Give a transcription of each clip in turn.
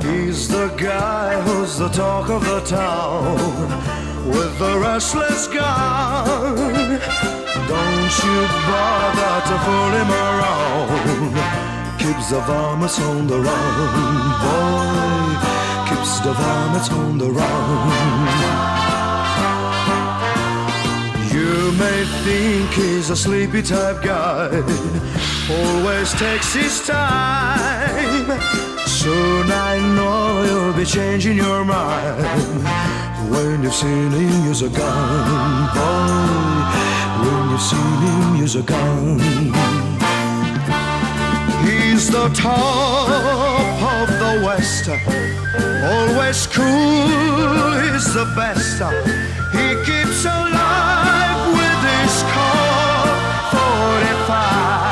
He's the guy who's the talk of the town with the restless gun. Don't you bother to fool him around. Keeps the varmints on the run, boy. Keeps the varmints on the run. You may think he's a sleepy type guy, always takes his time. Soon I know you'll be changing your mind when you've seen him use a gun, boy. When you've seen him use a gun. He's the top of the West, always cool, he's the best. He keeps alive with his Colt 45.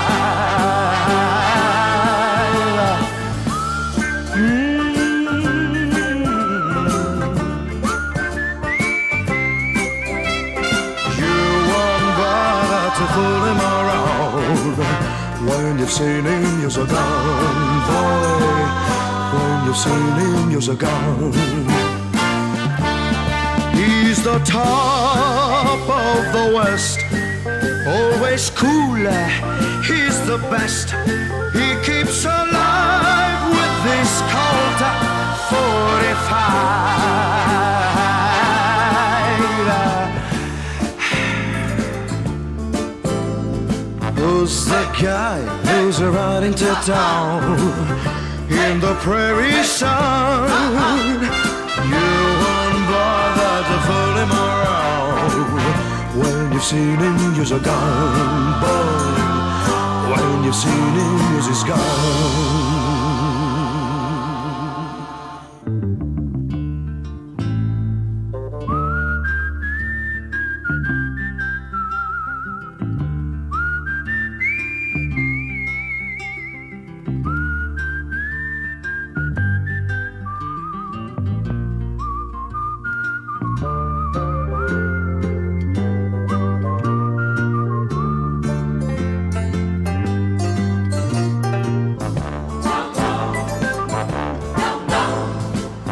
Fool him around when you've seen him use a gun, boy. When you've seen him use a gun. He's the top of the West, always cool, he's the best. He keeps alive with this Colt 45. Who's the guy who's riding to town in the prairie sun? You won't bother to fool him around when you've seen him use a gun, boy. When you've seen him use his gun.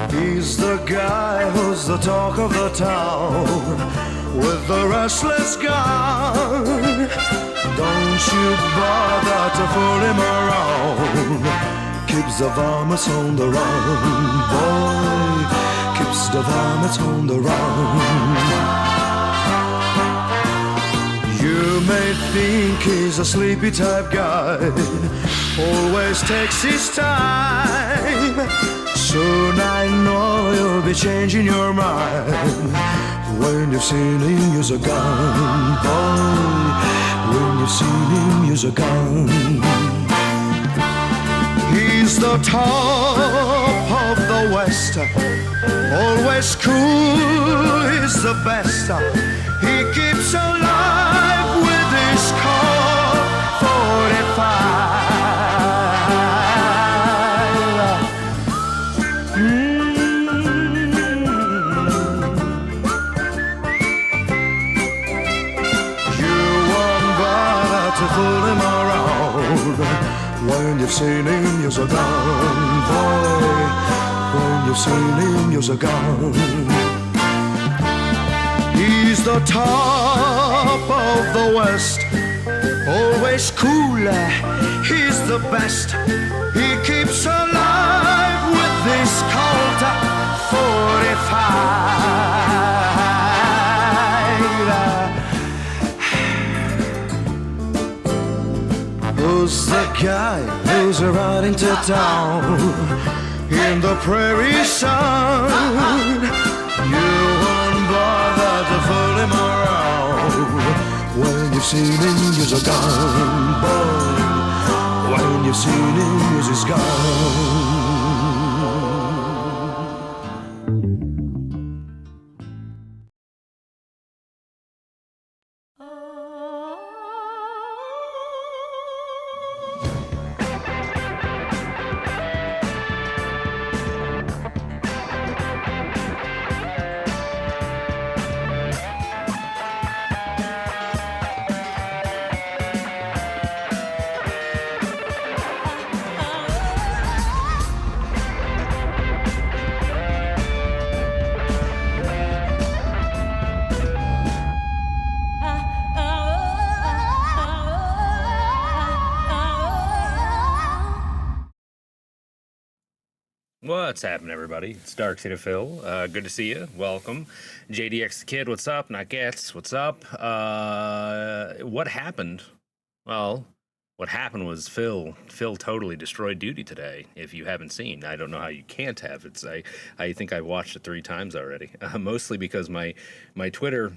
He's the guy who's the talk of the town with the restless gun. Don't you bother to fool him around. Keeps the varmints on the run, boy. Keeps the varmints on the run. You may think he's a sleepy type guy, always takes his time. Soon I know you'll be changing your mind when you've seen him use a gun, boy. When you've seen him use a gun. He's the top of the West, always cool, he's the best. He keeps alive with his Colt 45. To fool him around when you've seen him use a gun, boy. When you've seen him use a gun. He's the top of the West, always cool, he's the best. He keeps alive with this Colt 45. Who's the guy who's riding to town in the prairie sun? You won't bother to fool him around seen him, use a gun, boy. When you've seen him, use his gun. What's happening, everybody? It's darksydephil. Good to see you. Welcome. JDX the Kid, what's up? Not Gets, what's up? What happened? Well, what happened was Phil totally destroyed Doody today. If you haven't seen, I don't know how you can't have. I think I watched it 3 times already. Mostly because my Twitter.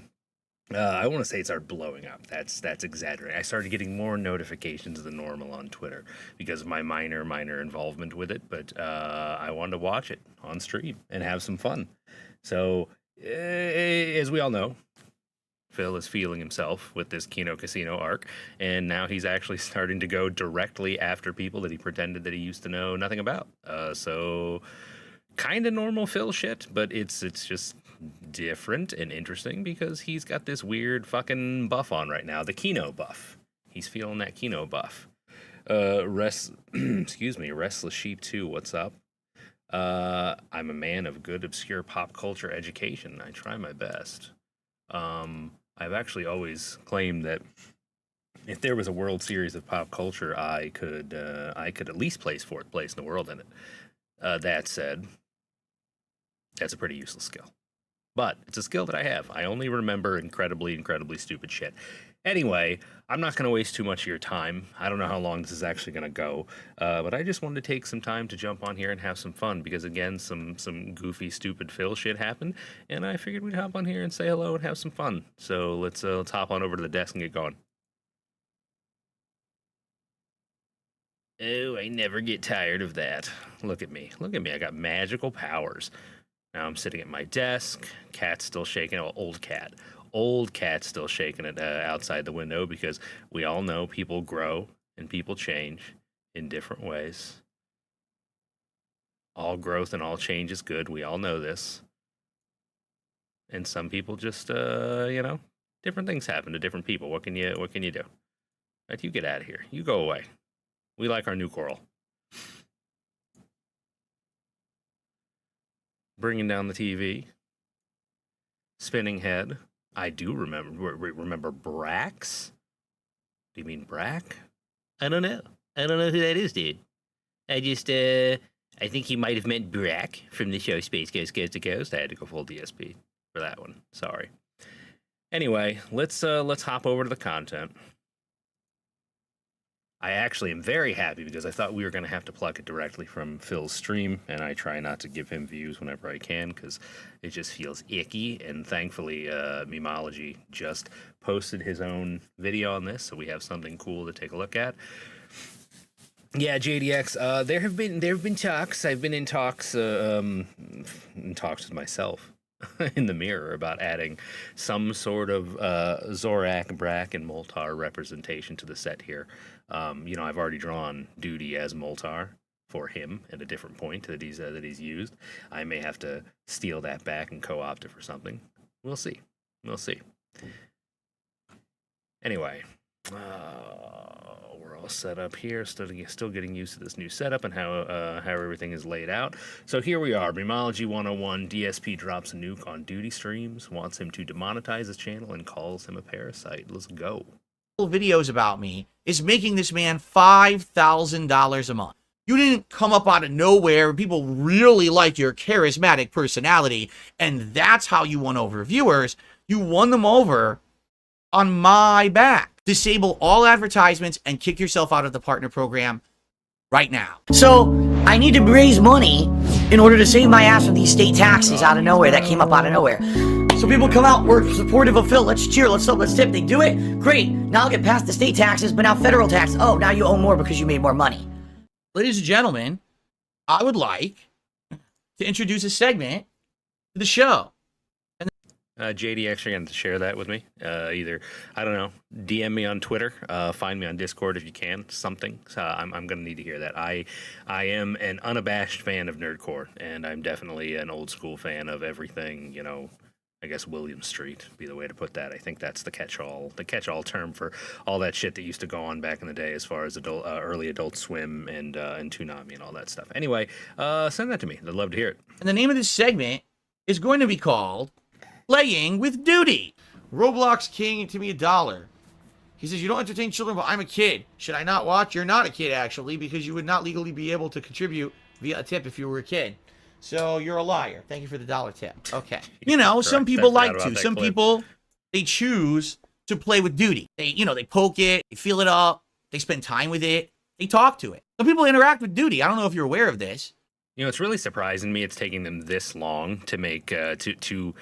I want to say it started blowing up. That's exaggerating. I started getting more notifications than normal on Twitter because of my minor involvement with it. But I wanted to watch it on stream and have some fun. So, as we all know, Phil is feeling himself with this Kino Casino arc, and now he's actually starting to go directly after people that he pretended that he used to know nothing about. So, kind of normal Phil shit, but it's just different and interesting because he's got this weird fucking buff on right now, the Kino buff. He's feeling that Kino buff. Excuse me, Restless Sheep 2, what's up? I'm a man of good obscure pop culture education. I try my best. I've actually always claimed that if there was a World Series of pop culture, I could at least place 4th place in the world in it. That said, that's a pretty useless skill. But it's a skill that I have. I only remember incredibly stupid shit. Anyway, I'm not going to waste too much of your time. I don't know how long this is actually going to go. But I just wanted to take some time to jump on here and have some fun. Because again, some goofy, stupid Phil shit happened. And I figured we'd hop on here and say hello and have some fun. So let's hop on over to the desk and get going. Oh, I never get tired of that. Look at me. I got magical powers. Now I'm sitting at my desk. Cat's still shaking. Oh, old cat's still shaking it outside the window because we all know people grow and people change in different ways. All growth and all change is good. We all know this. And some people just, different things happen to different people. What can you do? Right, you get out of here. You go away. We like our new coral. Bringing down the TV. Spinning head. I do remember Brax? Do you mean Brack? I don't know who that is, dude. I think he might have meant Brack from the show Space Ghost Coast to Coast. I had to go full DSP for that one. Sorry. Anyway, let's hop over to the content. I actually am very happy because I thought we were going to have to pluck it directly from Phil's stream, and I try not to give him views whenever I can because it just feels icky, and thankfully Memology just posted his own video on this, so we have something cool to take a look at. Yeah, JDX, there have been talks. I've been in talks with myself in the mirror about adding some sort of Zorak, Brack, and Moltar representation to the set here. I've already drawn Doody as Moltar for him at a different point that he's used. I may have to steal that back and co-opt it for something. We'll see. Anyway, we're all set up here. Still getting used to this new setup and how everything is laid out. So here we are. Memology 101. DSP drops a nuke on Doody streams, wants him to demonetize his channel, and calls him a parasite. Let's go. Videos about me is making this man $5,000 a month. You didn't come up out of nowhere. People really like your charismatic personality, and that's how you won over viewers. You won them over on my back. Disable all advertisements and kick yourself out of the partner program right now. So I need to raise money in order to save my ass from these state taxes out of nowhere that came up out of nowhere. So people come out, we're supportive of Phil, let's cheer, let's tip. They do it, great. Now I'll get past the state taxes, but now federal tax. Oh, now you owe more because you made more money. Ladies and gentlemen, I would like to introduce a segment to the show. JD actually going to share that with me. Either, I don't know, DM me on Twitter, find me on Discord if you can, something. I'm going to need to hear that. I am an unabashed fan of nerdcore, and I'm definitely an old school fan of everything, you know, I guess William Street be the way to put that. I think that's the catch-all term for all that shit that used to go on back in the day as far as early Adult Swim and Toonami and all that stuff. Anyway, send that to me. I'd love to hear it. And the name of this segment is going to be called Playing with Doody. Roblox King to me $1. He says, you don't entertain children, but I'm a kid. Should I not watch? You're not a kid, actually, because you would not legally be able to contribute via a tip if you were a kid. So you're a liar. Thank you for the $1 tip. Okay. You know, some people like to. Some people, they choose to play with Doody. They poke it, they feel it up, they spend time with it, they talk to it. Some people interact with Doody. I don't know if you're aware of this. You know, it's really surprising me it's taking them this long to make to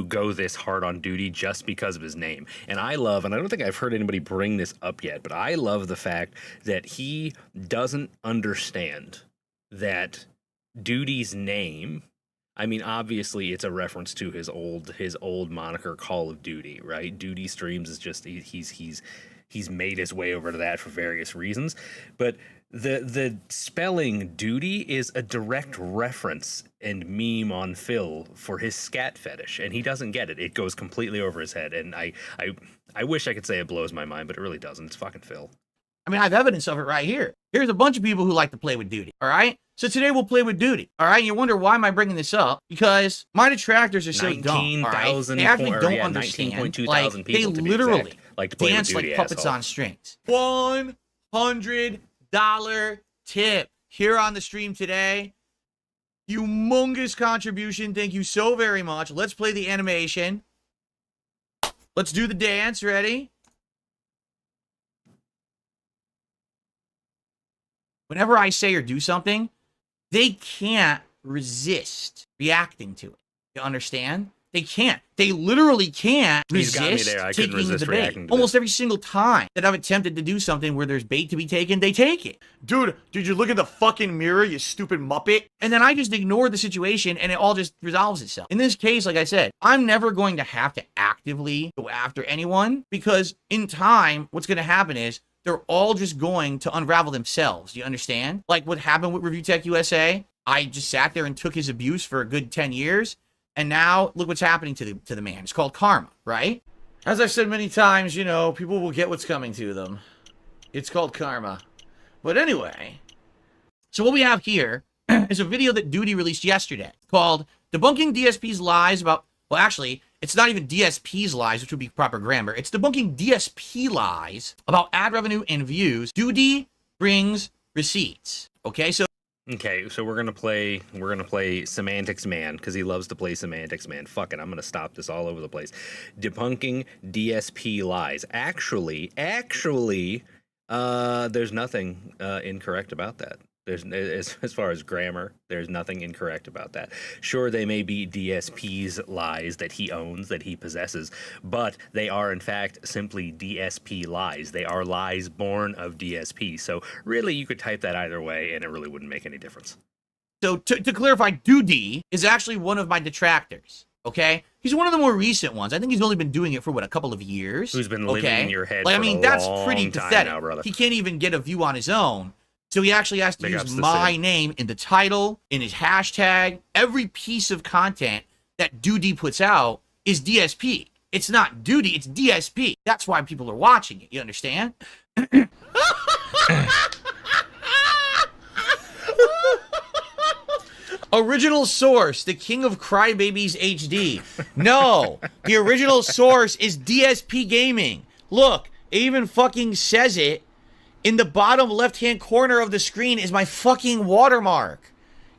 go this hard on Doody just because of his name. And I love, and I don't think I've heard anybody bring this up yet, but I love the fact that he doesn't understand that Doody's name, I mean, obviously it's a reference to his old moniker Call of Duty, right? Doody Streams is just, he's made his way over to that for various reasons, but the spelling Doody is a direct reference and meme on Phil for his scat fetish, and he doesn't get it. It goes completely over his head, and I wish I could say it blows my mind, but it really doesn't. It's fucking Phil. I mean, I have evidence of it right here. Here's a bunch of people who like to play with Doody, all right? So today we'll play with Doody, all right? And you wonder, why am I bringing this up? Because my detractors are so dumb, all right? They actually don't understand. Like, they literally dance like puppets on strings. $100 tip here on the stream today. Humongous contribution. Thank you so very much. Let's play the animation. Let's do the dance. Ready? Whenever I say or do something, they can't resist reacting to it. You understand? They can't. They literally can't resist taking the bait. Almost every single time that I've attempted to do something where there's bait to be taken, they take it. Dude, did you look at the fucking mirror, you stupid muppet? And then I just ignore the situation and it all just resolves itself. In this case, like I said, I'm never going to have to actively go after anyone, because in time, what's going to happen is they're all just going to unravel themselves. Do you understand? Like what happened with Review Tech USA? I just sat there and took his abuse for a good 10 years. And now look what's happening to the man. It's called karma, right? As I've said many times, you know, people will get what's coming to them. It's called karma. But anyway, so what we have here is a video that Doody released yesterday called Debunking DSP's Lies About, well, actually, it's not even DSP's lies, which would be proper grammar. It's debunking DSP lies about ad revenue and views. Doody brings receipts. Okay, so we're gonna play Semantics Man because he loves to play Semantics Man. Fuck it, I'm gonna stop this all over the place. Debunking DSP lies. Actually, there's nothing incorrect about that. There's, as far as grammar, there's nothing incorrect about that. Sure, they may be DSP's lies that he owns, that he possesses, but they are, in fact, simply DSP lies. They are lies born of DSP. So really, you could type that either way, and it really wouldn't make any difference. So to clarify, Doody is actually one of my detractors, okay? He's one of the more recent ones. I think he's only been doing it for, what, a couple of years? Who's been living in your head like, for I mean, a that's long pretty time pathetic. now, brother. He can't even get a view on his own. So he actually has to use my name in the title, in his hashtag. Every piece of content that Doody puts out is DSP. It's not Doody, it's DSP. That's why people are watching it. You understand? Original source, the King of Crybabies HD. No, the original source is DSP Gaming. Look, it even fucking says it. In the bottom left-hand corner of the screen is my fucking watermark.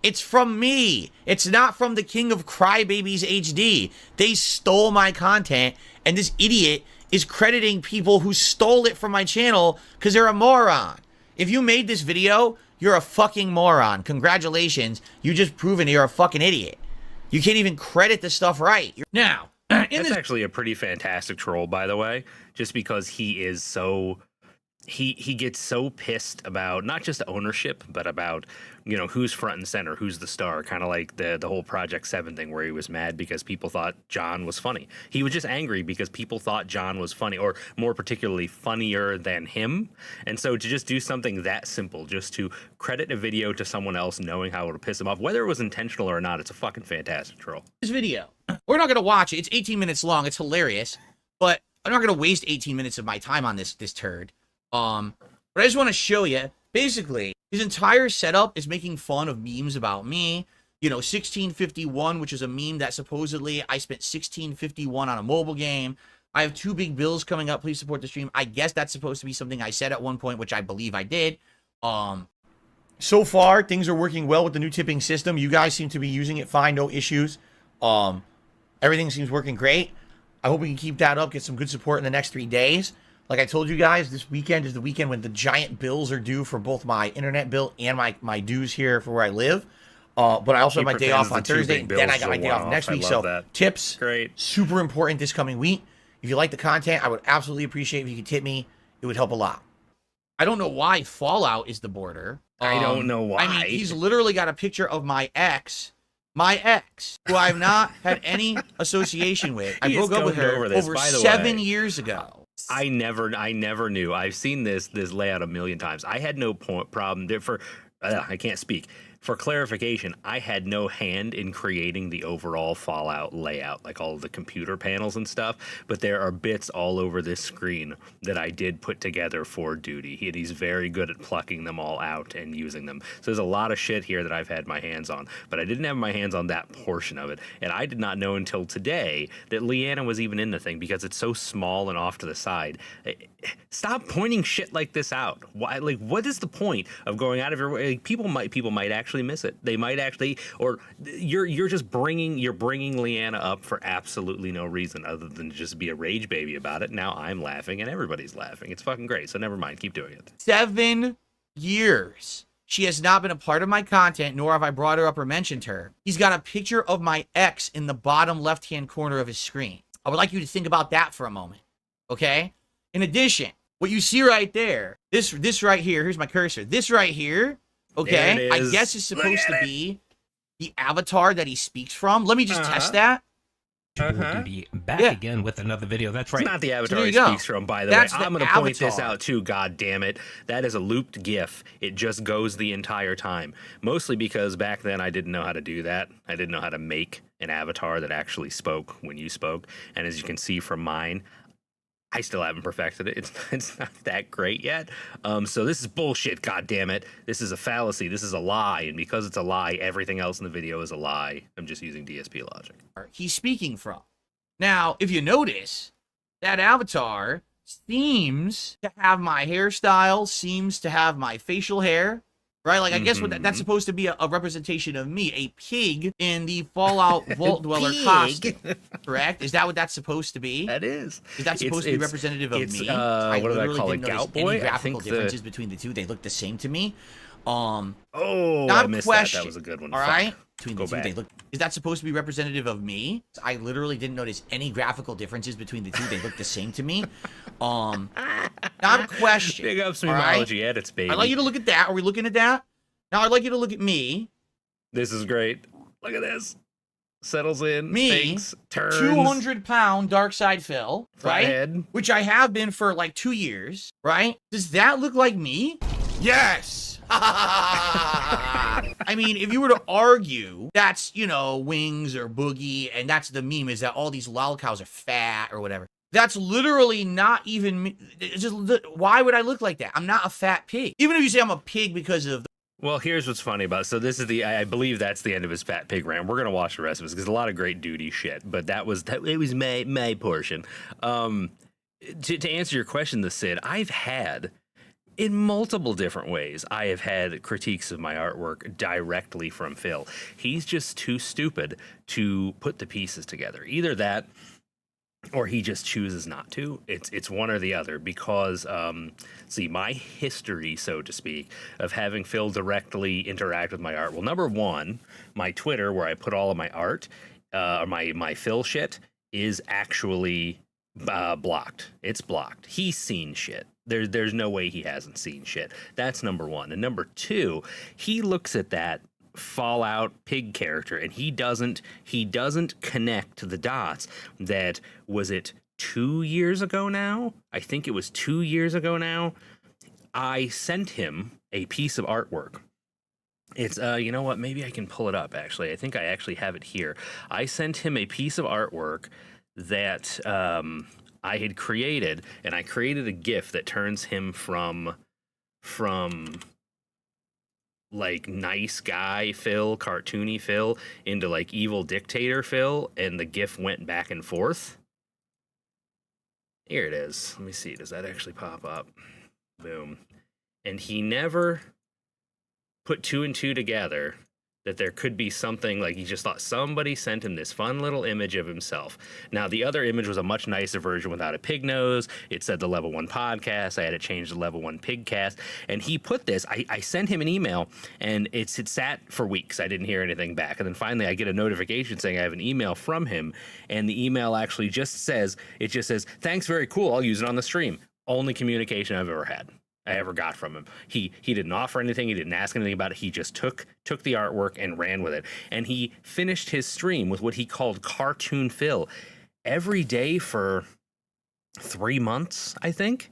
It's from me. It's not from the King of Crybabies HD. They stole my content, and this idiot is crediting people who stole it from my channel because they're a moron. If you made this video, you're a fucking moron. Congratulations. You just proven you're a fucking idiot. You can't even credit the stuff right. Now, That's actually a pretty fantastic troll, by the way, just because he is so he gets so pissed about not just ownership, but about, you know, who's front and center, who's the star, kind of like the whole Project 7 thing where he was mad because people thought John was funny. He was just angry because people thought John was funny, or more particularly funnier than him. And so to just do something that simple, just to credit a video to someone else knowing how it'll piss him off, whether it was intentional or not, it's a fucking fantastic troll. This video, we're not going to watch it. It's 18 minutes long. It's hilarious, but I'm not going to waste 18 minutes of my time on this turd. But I just want to show you, basically, his entire setup is making fun of memes about me. You know, 1651, which is a meme that supposedly I spent 1651 on a mobile game. I have 2 big bills coming up. Please support the stream. I guess that's supposed to be something I said at one point, which I believe I did. So far, things are working well with the new tipping system. You guys seem to be using it fine, no issues. Everything seems working great. I hope we can keep that up, get some good support in the next 3 days. Like I told you guys, this weekend is the weekend when the giant bills are due for both my internet bill and my dues here for where I live. But I also have my day off on Thursday, and then I got my day off next week. So tips, great, super important this coming week. If you like the content, I would absolutely appreciate if you could tip me. It would help a lot. I don't know why Fallout is the border. I don't know why. I mean, he's literally got a picture of my ex, who I've not had any association with. I broke up with her over 7 years ago. I never knew. I've seen this layout a million times. I had no problem there for. I can't speak. For clarification, I had no hand in creating the overall Fallout layout, like all of the computer panels and stuff, but there are bits all over this screen that I did put together for Doody. He's very good at plucking them all out and using them. So there's a lot of shit here that I've had my hands on, but I didn't have my hands on that portion of it, and I did not know until today that Leanna was even in the thing because it's so small and off to the side. Stop pointing shit like this out. Why? Like, what is the point of going out of your way? Like, people might actually miss it. They might actually, or you're just bringing Leanna up for absolutely no reason other than to just be a rage baby about it. Now I'm laughing and everybody's laughing. It's fucking great. So never mind. Keep doing it. 7 years. She has not been a part of my content, nor have I brought her up or mentioned her. He's got a picture of my ex in the bottom left-hand corner of his screen. I would like you to think about that for a moment. Okay? In addition, what you see right there, this right here, here's my cursor. This right here, okay, I guess is supposed to be the avatar that he speaks from. Let me just test that. Doody back again with another video. That's right. It's not the avatar he speaks from, by the way. I'm going to point this out too, god damn it. That is a looped GIF. It just goes the entire time. Mostly because back then I didn't know how to do that. I didn't know how to make an avatar that actually spoke when you spoke. And as you can see from mine, I still haven't perfected it. It's not that great yet. So this is bullshit, god damn it. This is a fallacy. This is a lie. And because it's a lie, everything else in the video is a lie. I'm just using DSP logic. He's speaking from. Now, if you notice, that avatar seems to have my hairstyle, seems to have my facial hair, right? Like, I guess what that's supposed to be a representation of me, a pig in the Fallout Vault Dweller costume, correct? Is that what that's supposed to be? That is. Is that supposed to be representative of me? What did I call it? Gout Boy? Any graphical differences between the two? They look the same to me. I missed that. That was a good one. All right. Between the two, they look. Is that supposed to be representative of me? I literally didn't notice any graphical differences between the two. They look the same to me. Not a question. Big up some emology edits, baby. I'd like you to look at that. Are we looking at that? Now I'd like you to look at me. This is great. Look at this. Settles in. Me, thinks, turns. 200-pound darksydephil, right? Head. Which I have been for like 2 years, right? Does that look like me? Yes. I mean, if you were to argue that's, you know, Wings or Boogie, and that's the meme, is that all these lol cows are fat or whatever. That's literally not even me. It's just, why would I look like that? I'm not a fat pig. Even if you say I'm a pig because of... Well, here's what's funny about it. So this is I believe that's the end of his fat pig rant. We're going to watch the rest of it because a lot of great Doody shit, but it was my portion. To answer your question, the Sid, I've had... in multiple different ways, I have had critiques of my artwork directly from Phil. He's just too stupid to put the pieces together. Either that, or he just chooses not to. It's one or the other, because, see, my history, so to speak, of having Phil directly interact with my art. Well, number one, my Twitter, where I put all of my art, my Phil shit, is actually blocked. It's blocked. He's seen shit. There's no way he hasn't seen shit. That's number one. And number two, he looks at that Fallout pig character and he doesn't connect the dots. That was it 2 years ago now? I think it was 2 years ago now. I sent him a piece of artwork. It's you know what, maybe I can pull it up actually. I think I actually have it here. I sent him a piece of artwork that I had created, and I created a GIF that turns him from like nice guy Phil, cartoony Phil, into like evil dictator Phil, and the GIF went back and forth. Here it is. Let me see. Does that actually pop up? Boom. And he never put two and two together that there could be something, like he just thought somebody sent him this fun little image of himself. Now, the other image was a much nicer version without a pig nose. It said the Level 1 podcast. I had it changed to Level 1 Pigcast. And he put this, I sent him an email, and it sat for weeks. I didn't hear anything back. And then finally, I get a notification saying I have an email from him. And the email actually just says, thanks, very cool. I'll use it on the stream. Only communication I've ever had. I ever got from him. He didn't offer anything. He didn't ask anything about it. He just took the artwork and ran with it. And he finished his stream with what he called Cartoon Phil every day for 3 months, I think,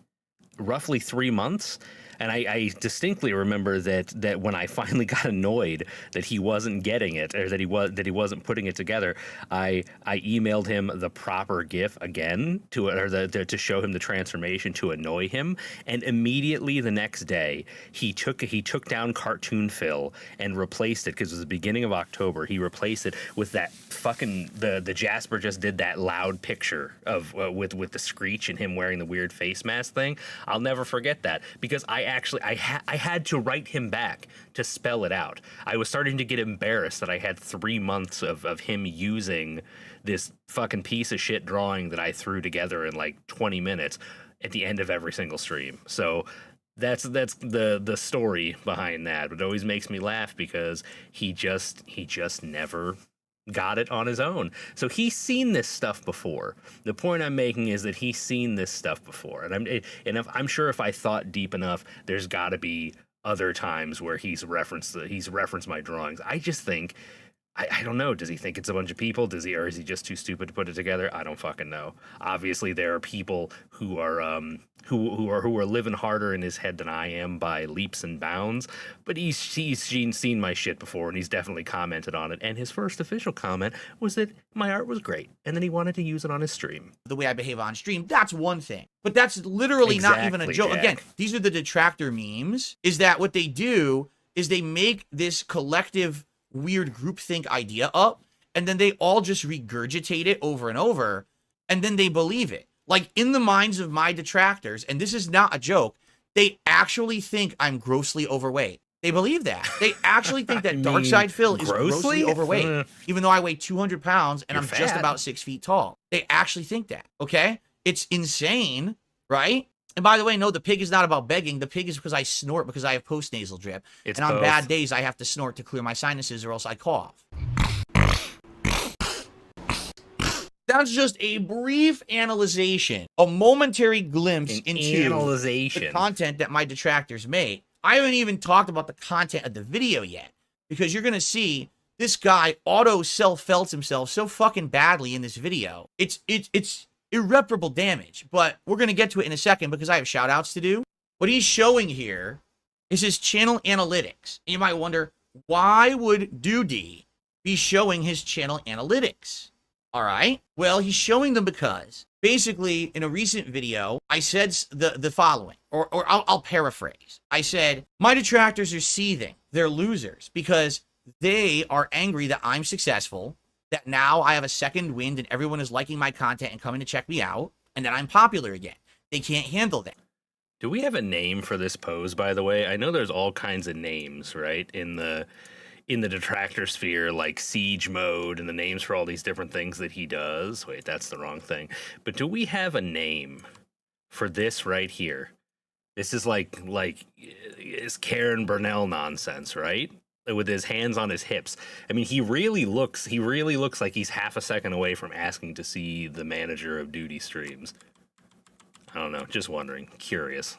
roughly 3 months. And I distinctly remember that when I finally got annoyed that he wasn't getting it, or that he wasn't putting it together, I emailed him the proper GIF again to show him the transformation to annoy him. And immediately the next day he took down Cartoon Phil and replaced it, because it was the beginning of October. He replaced it with that fucking the Jasper just did that loud picture of with the screech and him wearing the weird face mask thing. I'll never forget that, because I had to write him back to spell it out. I was starting to get embarrassed that I had 3 months of him using this fucking piece of shit drawing that I threw together in like 20 minutes at the end of every single stream. So that's the story behind that. It always makes me laugh because he just never got it on his own. So he's seen this stuff before. The point I'm making is that he's seen this stuff before, and I'm sure if I thought deep enough, there's got to be other times where he's referenced my drawings. I just think, I don't know. Does he think it's a bunch of people? Or is he just too stupid to put it together? I don't fucking know. Obviously, there are people who are living harder in his head than I am by leaps and bounds. But he's seen my shit before, and he's definitely commented on it. And his first official comment was that my art was great, and then he wanted to use it on his stream. The way I behave on stream, that's one thing. But that's literally not even a joke. Jack. Again, these are the detractor memes. Is that what they do? Is they make this collective weird groupthink idea up, and then they all just regurgitate it over and over, and then they believe it. Like, in the minds of my detractors, and this is not a joke, they actually think I'm grossly overweight. They believe that. They actually think that darksydephil is grossly overweight, even though I weigh 200 pounds and I'm just about 6 feet tall. They actually think that, okay? It's insane, right? And by the way, no, the pig is not about begging. The pig is because I snort because I have postnasal drip. And on bad days, I have to snort to clear my sinuses or else I cough. That's just a brief analyzation, a momentary glimpse into the content that my detractors make. I haven't even talked about the content of the video yet, because you're going to see this guy self-felts himself so fucking badly in this video. It's irreparable damage, but we're going to get to it in a second because I have shout outs to do. What he's showing here is his channel analytics. You might wonder, why would Doody be showing his channel analytics? All right. Well, he's showing them because basically in a recent video, I said the following, or I'll paraphrase. I said, my detractors are seething. They're losers because they are angry that I'm successful, that now I have a second wind and everyone is liking my content and coming to check me out, and that I'm popular again. They can't handle that. Do we have a name for this pose, by the way? I know there's all kinds of names, right, in the detractor sphere, like siege mode and the names for all these different things that he does. Wait, that's the wrong thing. But do we have a name for this right here? This is like it's Karen Burnell nonsense, right? with his hands on his hips. I mean, he really looks like he's half a second away from asking to see the manager of Doody streams. I don't know, just wondering, curious.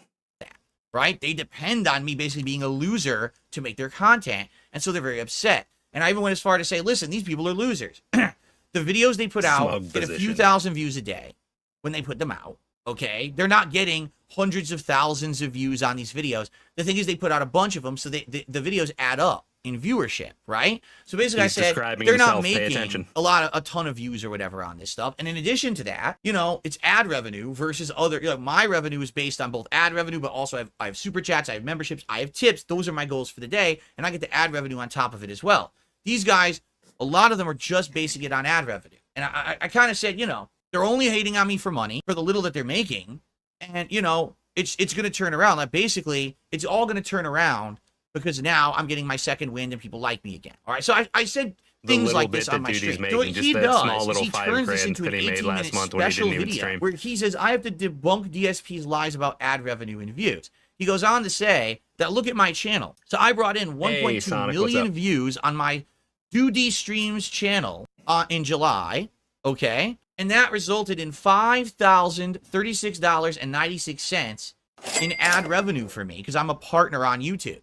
Right? They depend on me basically being a loser to make their content, and so they're very upset. And I even went as far to say, listen, these people are losers. The videos they put out Smug get a few position. thousand views a day when they put them out, okay? They're not getting hundreds of thousands of views on these videos. The thing is, they put out a bunch of them, so the videos add up in viewership, right? So basically, He's I said describing they're not himself, pay making attention. a ton of views or whatever on this stuff. And in addition to that, you know, it's ad revenue versus other. You know, my revenue is based on both ad revenue, but also I have super chats, I have memberships, I have tips. Those are my goals for the day, and I get the ad revenue on top of it as well. These guys, a lot of them are just basing it on ad revenue. And I kind of said, you know, they're only hating on me for money, for the little that they're making, and you know, it's going to turn around. Like basically, it's all going to turn around because now I'm getting my second wind and people like me again. All right, so I said things like this on my stream. So what he does is he turns this into an 18-minute special video where he says, I have to debunk DSP's lies about ad revenue and views. He goes on to say that look at my channel. So I brought in 1.2 million views on my Doody Streams channel in July, okay? And that resulted in $5,036.96 in ad revenue for me because I'm a partner on YouTube.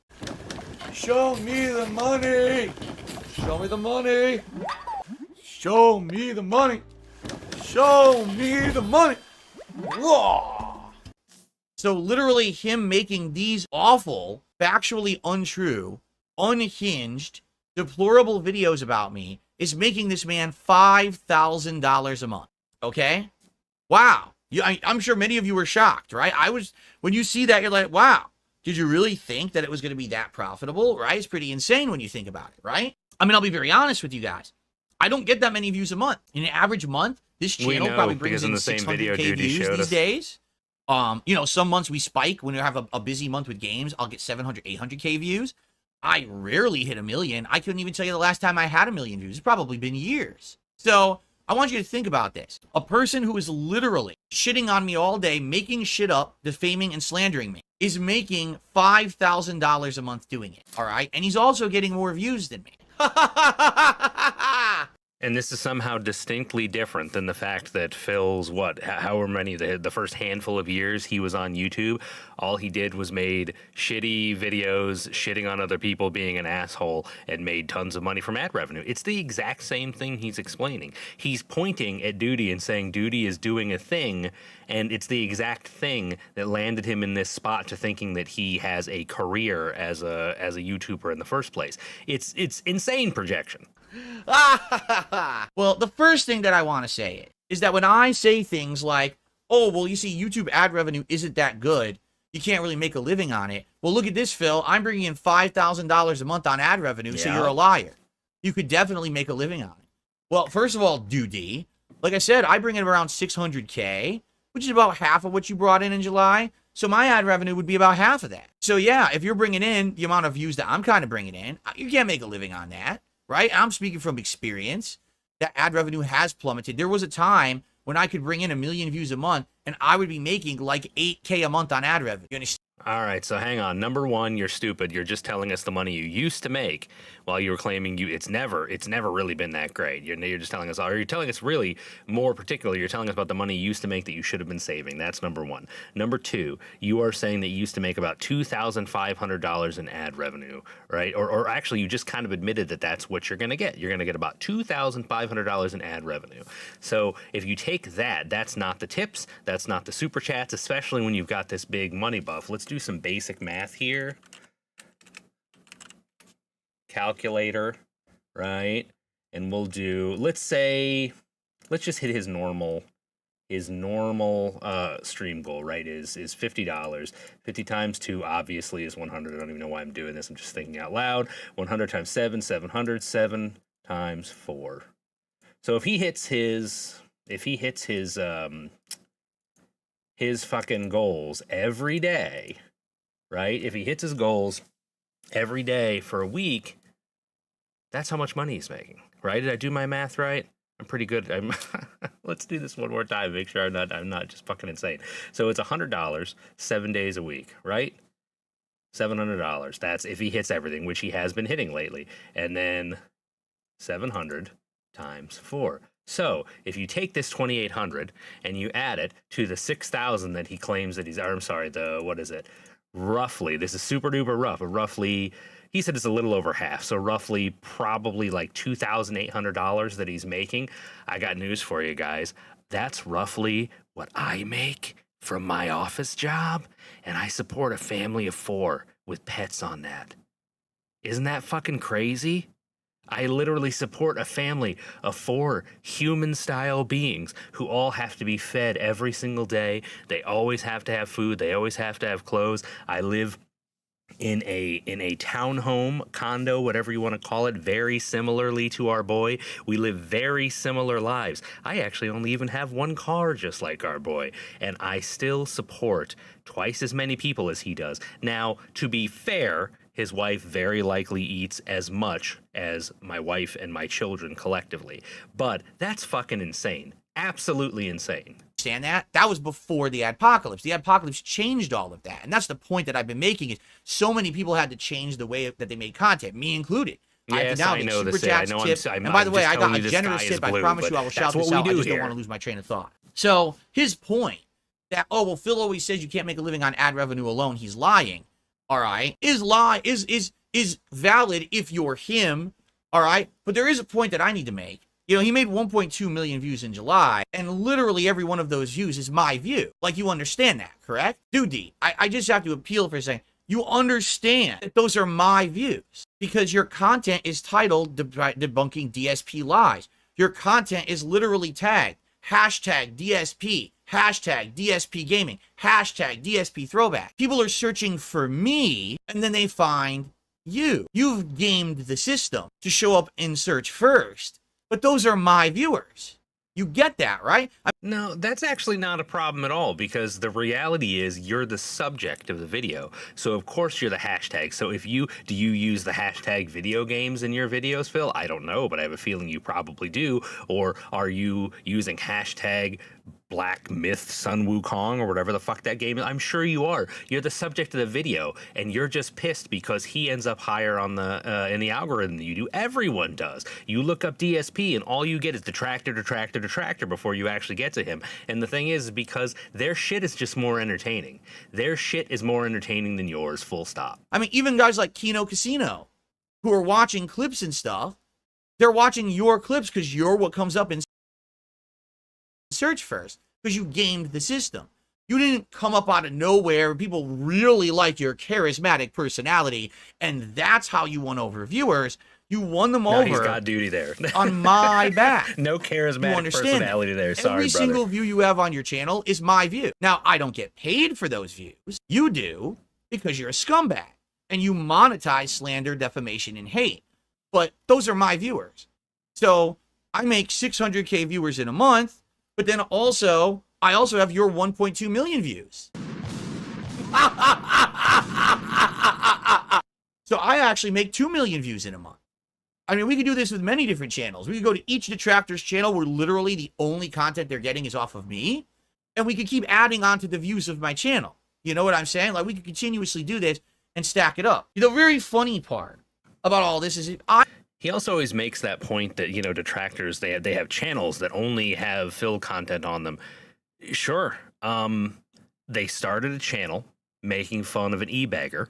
Show me the money. Show me the money. Show me the money. Show me the money. Whoa. So literally him making these awful, factually untrue, unhinged, deplorable videos about me is making this man $5,000 a month. Okay? Wow. I'm sure many of you were shocked, right? When you see that, you're like, wow. Did you really think that it was going to be that profitable, right? It's pretty insane when you think about it, right? I mean, I'll be very honest with you guys. I don't get that many views a month. In an average month, this channel probably brings in 600K views these days. You know, some months we spike. When we have a busy month with games, I'll get 700, 800K views. I rarely hit 1 million. I couldn't even tell you the last time I had 1 million views. It's probably been years. So I want you to think about this. A person who is literally shitting on me all day, making shit up, defaming and slandering me, is making $5,000 a month doing it. All right. And he's also getting more views than me. And this is somehow distinctly different than the fact that Phil's, however many, the first handful of years he was on YouTube, all he did was made shitty videos, shitting on other people, being an asshole, and made tons of money from ad revenue. It's the exact same thing he's explaining. He's pointing at Doody and saying Doody is doing a thing, and it's the exact thing that landed him in this spot to thinking that he has a career as a YouTuber in the first place. It's insane projection. Well, the first thing that I want to say is that when I say things like, oh, well, you see, YouTube ad revenue isn't that good, you can't really make a living on it. Well, look at this, Phil. I'm bringing in $5,000 a month on ad revenue, so you're a liar. You could definitely make a living on it. Well, first of all, Doody, like I said, I bring in around 600K, which is about half of what you brought in July. So my ad revenue would be about half of that. So yeah, if you're bringing in the amount of views that I'm kind of bringing in, you can't make a living on that. Right? I'm speaking from experience. That ad revenue has plummeted. There was a time when I could bring in 1 million views a month and I would be making like 8K a month on ad revenue. You understand? All right, so hang on. Number one, you're stupid. You're just telling us the money you used to make while you were claiming it's never really been that great. You're just telling us, or you're telling us really more particularly, you're telling us about the money you used to make that you should have been saving. That's number one. Number two, you are saying that you used to make about $2,500 in ad revenue, right? Or actually, you just kind of admitted that that's what you're going to get. You're going to get about $2,500 in ad revenue. So if you take that, that's not the tips, that's not the super chats, especially when you've got this big money buff. Let's do some basic math here. Calculator, right? And we'll do, let's just hit his normal stream goal, right, is $50. 50 times 2 obviously is 100. I don't even know why I'm doing this. I'm just thinking out loud. 100 times 7, 700, 7 times 4. So if he hits his fucking goals every day, right? If he hits his goals every day for a week, that's how much money he's making, right? Did I do my math right? I'm pretty good. Let's do this one more time. Make sure I'm not just fucking insane. So it's $100, 7 days a week, right? $700. That's if he hits everything, which he has been hitting lately. And then 700 times 4. So if you take this 2,800 and you add it to the 6,000 that he claims that he's, or I'm sorry, what is it? Roughly, this is super duper rough, but roughly, he said it's a little over half. So roughly, probably like $2,800 that he's making. I got news for you guys. That's roughly what I make from my office job. And I support a family of 4 with pets on that. Isn't that fucking crazy? I literally support a family of 4 human-style beings who all have to be fed every single day. They always have to have food. They always have to have clothes. I live in a townhome, condo, whatever you want to call it, very similarly to our boy. We live very similar lives. I actually only even have 1 car just like our boy, and I still support twice as many people as he does. Now, to be fair, his wife very likely eats as much as my wife and my children collectively. But that's fucking insane. Absolutely insane. Understand that? That was before the adpocalypse. The adpocalypse changed all of that. And that's the point that I've been making is so many people had to change the way that they made content, me included. Yes, I know this. I know. And by the way, I got a generous tip. I promise you I will shout this out. I just don't want to lose my train of thought. So his point that, oh, well, Phil always says you can't make a living on ad revenue alone. He's lying. All right, is valid if you're him, all right? But there is a point that I need to make. You know, he made 1.2 million views in July, and literally every one of those views is my view. Like, you understand that, correct? Doody, I just have to appeal for a second. You understand that those are my views because your content is titled Debunking DSP Lies. Your content is literally tagged hashtag DSP, hashtag DSP Gaming, hashtag DSP Throwback. People are searching for me, and then they find you. You've gamed the system to show up in search first, but those are my viewers. You get that, right? No, that's actually not a problem at all because the reality is you're the subject of the video. So of course you're the hashtag. So do you use the hashtag video games in your videos, Phil? I don't know, but I have a feeling you probably do. Or are you using hashtag Black Myth Sun Wukong or whatever the fuck that game is? I'm sure you are. You're the subject of the video, and you're just pissed because he ends up higher on the in the algorithm than you do. Everyone does. You look up DSP, and all you get is detractor, detractor, detractor before you actually get to him. And the thing is because their shit is just more entertaining. Their shit is more entertaining than yours, full stop. I mean, even guys like Kino Casino, who are watching clips and stuff, they're watching your clips because you're what comes up in search first because you gamed the system. You didn't come up out of nowhere. People really like your charismatic personality, and that's how you won over viewers. You won them over. He's got Doody there. On my back. No charismatic personality there. Sorry, Every brother. single view you have on your channel is my view. Now, I don't get paid for those views. You do because you're a scumbag, and you monetize slander, defamation, and hate. But those are my viewers. So I make 600K viewers in a month. But then also, I also have your 1.2 million views. So I actually make 2 million views in a month. I mean, we could do this with many different channels. We could go to each detractor's channel where literally the only content they're getting is off of me. And we could keep adding on to the views of my channel. You know what I'm saying? Like, we could continuously do this and stack it up. The very funny part about all this is he also always makes that point that, you know, detractors, they have channels that only have Phil content on them. Sure. They started a channel making fun of an e-bagger.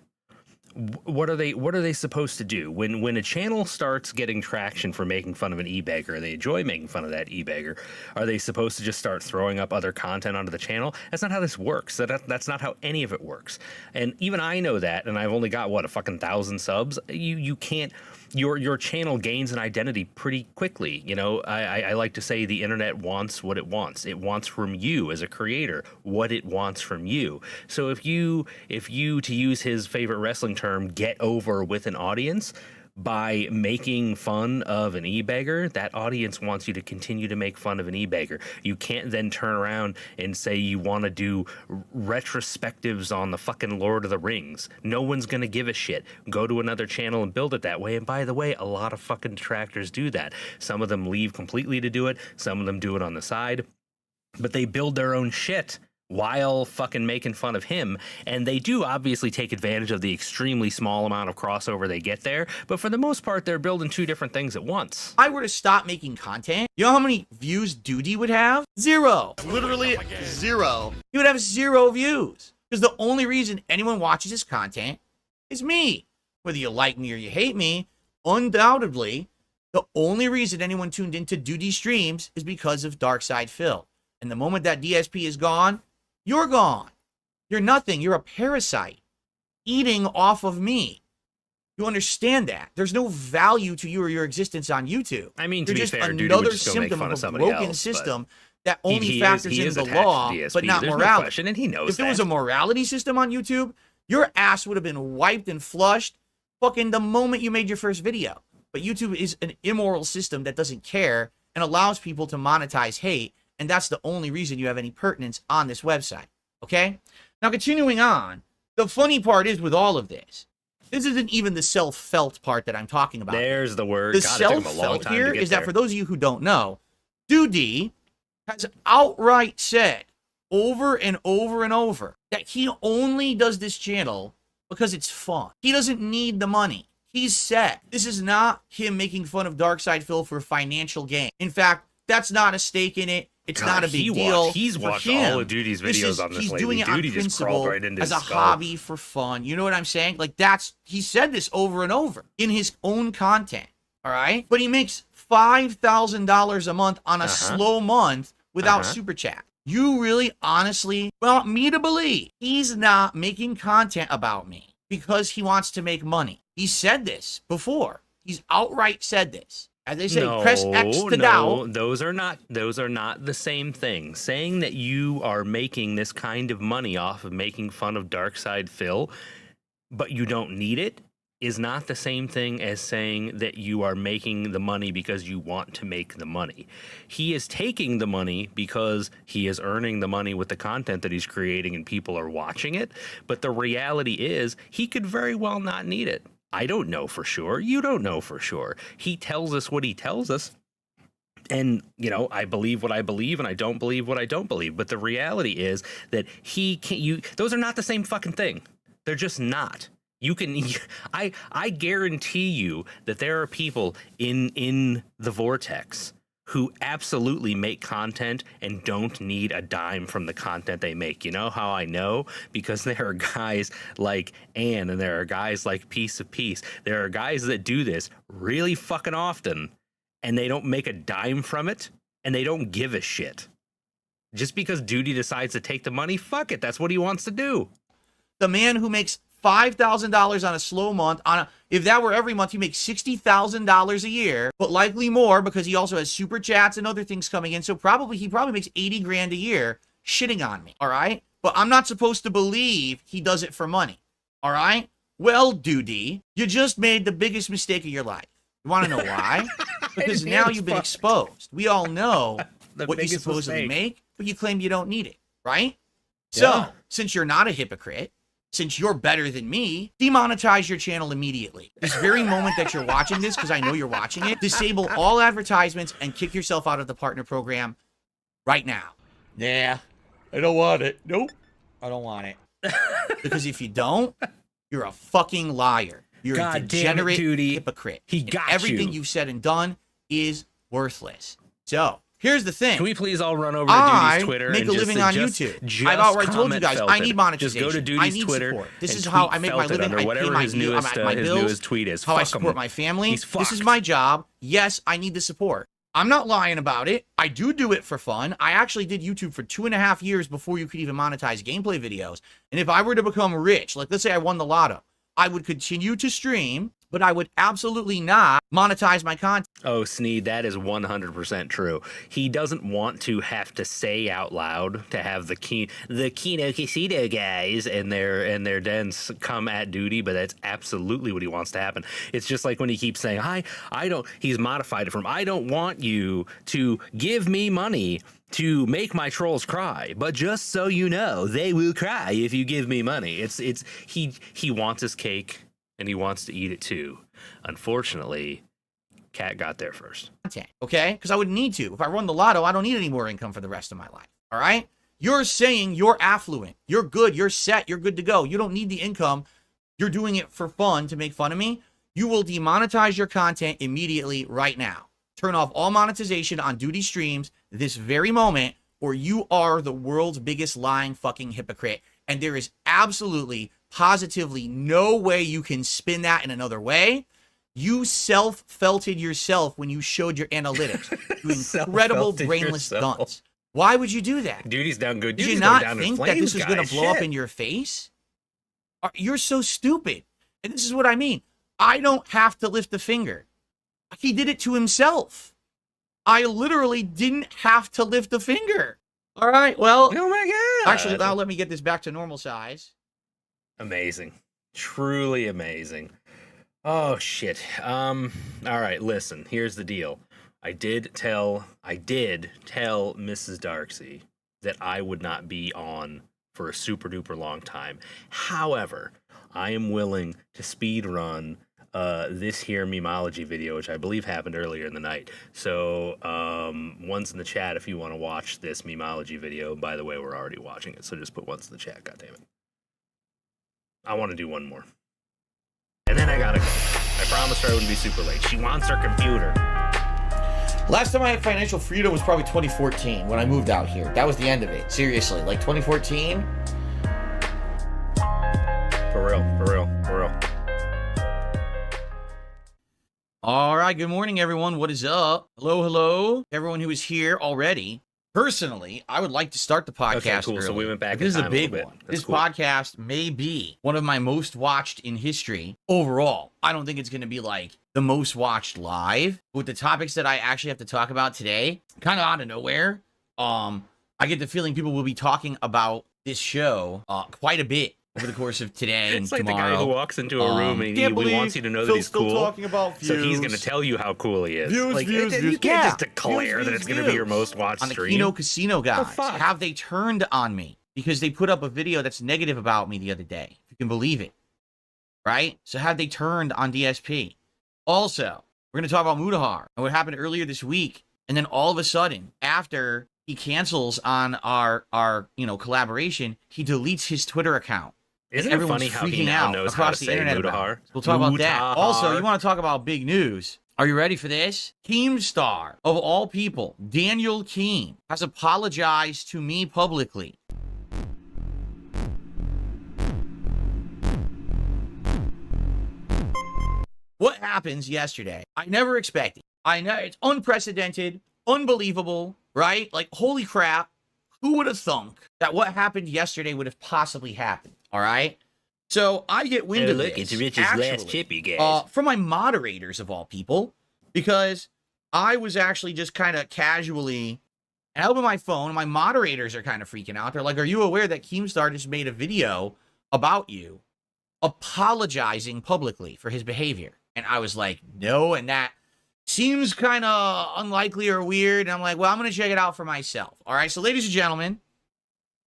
What are they supposed to do? When a channel starts getting traction for making fun of an e-bagger and they enjoy making fun of that e-bagger, are they supposed to just start throwing up other content onto the channel? That's not how this works. That's not how any of it works. And even I know that, and I've only got, what, a fucking 1,000 subs? You can't... Your channel gains an identity pretty quickly. You know, I like to say the internet wants what it wants. It wants from you as a creator what it wants from you. So if you, to use his favorite wrestling term, get over with an audience by making fun of an e-bagger, that audience wants you to continue to make fun of an e-bagger. You can't then turn around and say you want to do retrospectives on the fucking Lord of the Rings. No one's going to give a shit. Go to another channel and build it that way. And by the way, a lot of fucking detractors do that. Some of them leave completely to do it. Some of them do it on the side. But they build their own shit. while fucking making fun of him. And they do obviously take advantage of the extremely small amount of crossover they get there. But for the most part, they're building two different things at once. If I were to stop making content, you know how many views Doody would have? 0. Literally 0. He would have 0 views. Because the only reason anyone watches his content is me. Whether you like me or you hate me, undoubtedly, the only reason anyone tuned into Doody streams is because of darksydephil. And the moment that DSP is gone, you're gone. You're nothing. You're a parasite eating off of me. You understand that? There's no value to you or your existence on YouTube. I mean, to You're be just fair, Doody another would just go make symptom fun of of a somebody broken else, system that only he factors is in the attached law, to DSP. but not There's no morality. question, and he knows if there was a morality system on YouTube, your ass would have been wiped and flushed fucking the moment you made your first video. But YouTube is an immoral system that doesn't care and allows people to monetize hate, and that's the only reason you have any pertinence on this website. Okay? Now, continuing on, the funny part is with all of this, this isn't even the self-felt part that I'm talking about. There's the word. The God, it took him a long self-felt time here to get is that there. for those of you who don't know, Doody has outright said over and over and over that he only does this channel because it's fun. He doesn't need the money. He's said this is not him making fun of darksydephil for financial gain. In fact, that's not a stake in it. It's God, not a big deal. He's for watched him. all of Doody's videos on this He's lately. doing it on Doody just crawled principle right into as his a skull. hobby for fun. You know what I'm saying? Like he said this over and over in his own content. All right, but he makes $5,000 a month on a slow month without super chat. You really honestly want me to believe he's not making content about me because he wants to make money. He said this before. He's outright said this. As they say, press X to doubt. Those are not the same thing. Saying that you are making this kind of money off of making fun of darksydephil, but you don't need it, is not the same thing as saying that you are making the money because you want to make the money. He is taking the money because he is earning the money with the content that he's creating and people are watching it. But the reality is he could very well not need it. I don't know for sure. You don't know for sure. He tells us what he tells us. And, you know, I believe what I believe and I don't believe what I don't believe. But the reality is that he can't, those are not the same fucking thing. They're just not. You can, I guarantee you that there are people in the vortex who absolutely make content and don't need a dime from the content they make. You know how I know? Because there are guys like Ann and there are guys like Piece of Peace. There are guys that do this really fucking often and they don't make a dime from it and they don't give a shit. Just because Doody decides to take the money, fuck it. That's what he wants to do. The man who makes $5,000 on a slow month, if that were every month, he makes $60,000 a year, but likely more because he also has super chats and other things coming in. So he probably makes 80 grand a year shitting on me. All right. But I'm not supposed to believe he does it for money. All right. Well, Doody, you just made the biggest mistake of your life. You want to know why? Because now you've been exposed. We all know what you supposedly make, but you claim you don't need it. Right. So since you're not a hypocrite, since you're better than me, demonetize your channel immediately. This very moment that you're watching this, because I know you're watching it, disable all advertisements and kick yourself out of the partner program right now. Yeah, I don't want it. Nope, I don't want it. Because if you don't, you're a fucking liar. You're a degenerate hypocrite. He got everything you've said and done is worthless. So, here's the thing. Can we please all run over to Doody's Twitter? I make a living on YouTube. I've already told you guys, I need monetization. Just go to Doody's I need Twitter. support. This is how I make my living. I pay my bills. Tweet is. How I support my family. This is my job. Yes, I need the support. I'm not lying about it. I do it for fun. I actually did YouTube for 2.5 years before you could even monetize gameplay videos. And if I were to become rich, like let's say I won the lotto, I would continue to stream, but I would absolutely not monetize my content. Oh, Sneed, that is 100% true. He doesn't want to have to say out loud to have the Kino Casino guys and their dens come at Doody, but that's absolutely what he wants to happen. It's just like when he keeps saying, I don't, he's modified it from, I don't want you to give me money to make my trolls cry, but just so you know, they will cry if you give me money. He wants his cake and he wants to eat it too. Unfortunately, Cat got there first. Okay? Because I wouldn't need to. If I run the lotto, I don't need any more income for the rest of my life. All right? You're saying you're affluent. You're good. You're set. You're good to go. You don't need the income. You're doing it for fun to make fun of me. You will demonetize your content immediately right now. Turn off all monetization on Doody streams this very moment, or you are the world's biggest lying fucking hypocrite. And there is absolutely, positively no way you can spin that in another way. You self-felted yourself when you showed your analytics. You incredible brainless dunce. Why would you do that? Doody's down good. Did you not think that this was going to blow up in your face? You're so stupid. And this is what I mean. I don't have to lift a finger. He did it to himself. I literally didn't have to lift a finger. All right, well. Oh my God. Actually, now let me get this back to normal size. Amazing. Truly amazing. Oh, shit. All right, listen. Here's the deal. I did tell Mrs. Darksy that I would not be on for a super duper long time. However, I am willing to speed run this here memology video, which I believe happened earlier in the night. So, one's in the chat if you want to watch this memology video. By the way, we're already watching it, so just put one's in the chat, goddammit. I want to do one more. And then I gotta go. I promised her I wouldn't be super late. She wants her computer. Last time I had financial freedom was probably 2014 when I moved out here. That was the end of it. Seriously, like 2014. For real. All right, good morning, everyone. What is up? Hello. Everyone who is here already. Personally, I would like to start the podcast. Okay, cool. Early. So we went back. This is a big one. one. This podcast may be one of my most watched in history overall. I don't think it's going to be like the most watched live. With the topics that I actually have to talk about today, kind of out of nowhere, I get the feeling people will be talking about this show quite a bit over the course of today and it's like tomorrow. the guy who walks into a room and he wants you to know that he's cool. Talking about views. So he's going to tell you how cool he is. Views. You can't just declare that it's going to be your most watched on the stream. Keno Casino guys. fuck? Have they turned on me because they put up a video that's negative about me the other day? If you can believe it, right? So have they turned on DSP? Also, we're going to talk about Mudahar and what happened earlier this week, and then all of a sudden, after he cancels on our collaboration, he deletes his Twitter account. Isn't it funny how he now knows how to say Mudahar? We'll talk about that. Also, you want to talk about big news. Are you ready for this? Keemstar, of all people, Daniel Keem, has apologized to me publicly. What happens yesterday? I never expected. I know it's unprecedented, unbelievable, right? Like, holy crap. Who would have thunk that what happened yesterday would have possibly happened? All right. So I get wind of this, it's Rich's last chip, you guys. from my moderators of all people, because I was actually just kind of casually out of my phone. My moderators are kind of freaking out. They're like, "Are you aware that Keemstar just made a video about you apologizing publicly for his behavior?" And I was like, "No," and that seems kind of unlikely or weird. And I'm like, "Well, I'm going to check it out for myself." All right. So, ladies and gentlemen,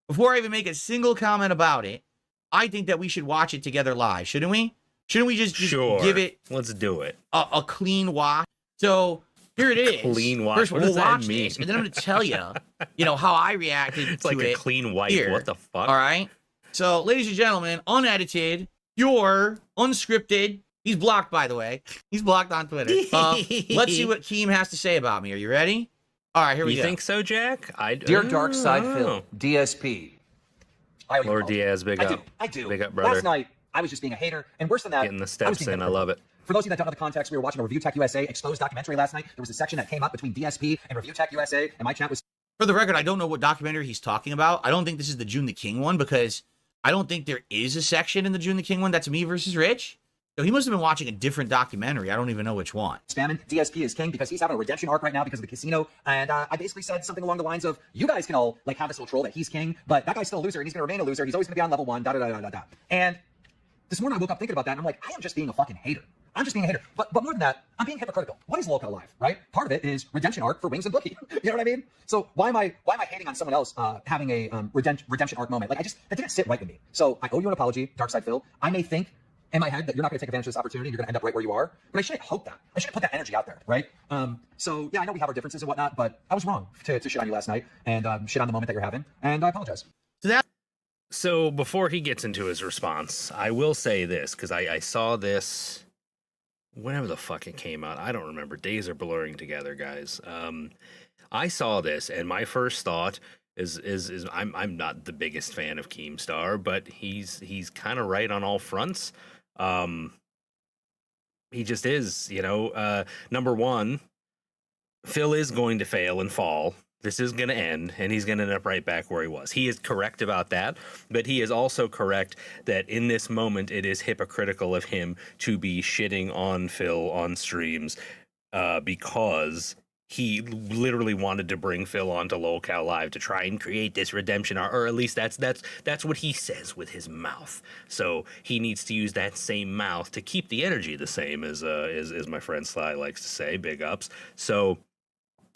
before I even make a single comment about it, I think that we should watch it together live, shouldn't we? Shouldn't we just give it? Let's do it. A clean watch. So here it is. Clean watch. First, what we'll does that watch mean? this, and then I'm going to tell you, how I reacted It's to like it. a clean wipe. Here. What the fuck? All right. So, ladies and gentlemen, unedited, pure, unscripted. He's blocked, by the way. He's blocked on Twitter. Let's see what Keem has to say about me. Are you ready? All right, here we go. You think so, Jack? Dear darksydephil, DSP. Lord Diaz, big up. I do. Big up, brother. Last night, I was just being a hater, and worse than that, Getting the I was steps being in. I hypocritical. love it. For those of you that don't know the context, we were watching a Review Tech USA exposed documentary last night. There was a section that came up between DSP and Review Tech USA, and my chat was... For the record, I don't know what documentary he's talking about. I don't think this is the June the King one, because I don't think there is a section in the June the King one that's me versus Rich. So he must have been watching a different documentary. I don't even know which one. spamming DSP is king because he's having a redemption arc right now because of the casino. And I basically said something along the lines of, you guys can all have this little troll that he's king, but that guy's still a loser and he's going to remain a loser. He's always going to be on level 1, da-da-da-da-da-da. And this morning I woke up thinking about that and I'm like, I am just being a fucking hater. I'm just being a hater. But more than that, I'm being hypocritical. What is Lolcat Alive, right? Part of it is redemption arc for Wings and Bookie. You know what I mean? So why am I hating on someone else having a redemption arc moment? Like that didn't sit right with me. So I owe you an apology, darksydephil. I may think in my head that you're not going to take advantage of this opportunity. You're going to end up right where you are. But I shouldn't hope that. I shouldn't put that energy out there, right? So yeah, I know we have our differences and whatnot, but I was wrong to shit on you last night and shit on the moment that you're having, and I apologize. So before he gets into his response, I will say this, because I saw this whenever the fuck it came out. I don't remember. Days are blurring together, guys. I saw this, and my first thought is I'm not the biggest fan of Keemstar, but he's kind of right on all fronts. He just is, you know. Number one, Phil is going to fail and fall. This is going to end, and he's going to end up right back where he was. He is correct about that, but he is also correct that in this moment, it is hypocritical of him to be shitting on Phil on streams because he literally wanted to bring Phil onto LolCal Live to try and create this redemption arc, or at least that's what he says with his mouth. So he needs to use that same mouth to keep the energy the same, as my friend Sly likes to say. Big ups. So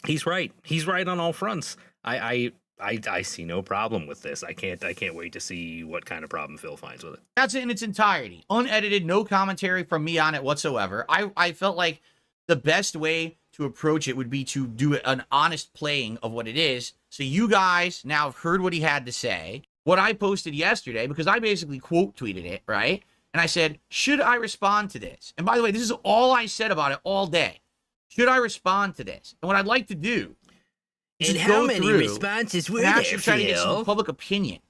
he's right. He's right on all fronts. I see no problem with this. I can't wait to see what kind of problem Phil finds with it. That's it in its entirety. Unedited, no commentary from me on it whatsoever. I felt like the best way to approach it would be to do an honest playing of what it is. So you guys now have heard what he had to say. What I posted yesterday, because I basically quote tweeted it, right? And I said, should I respond to this? And by the way, this is all I said about it all day. Should I respond to this? And what I'd like to do is how many responses were there, actually try to get some public opinion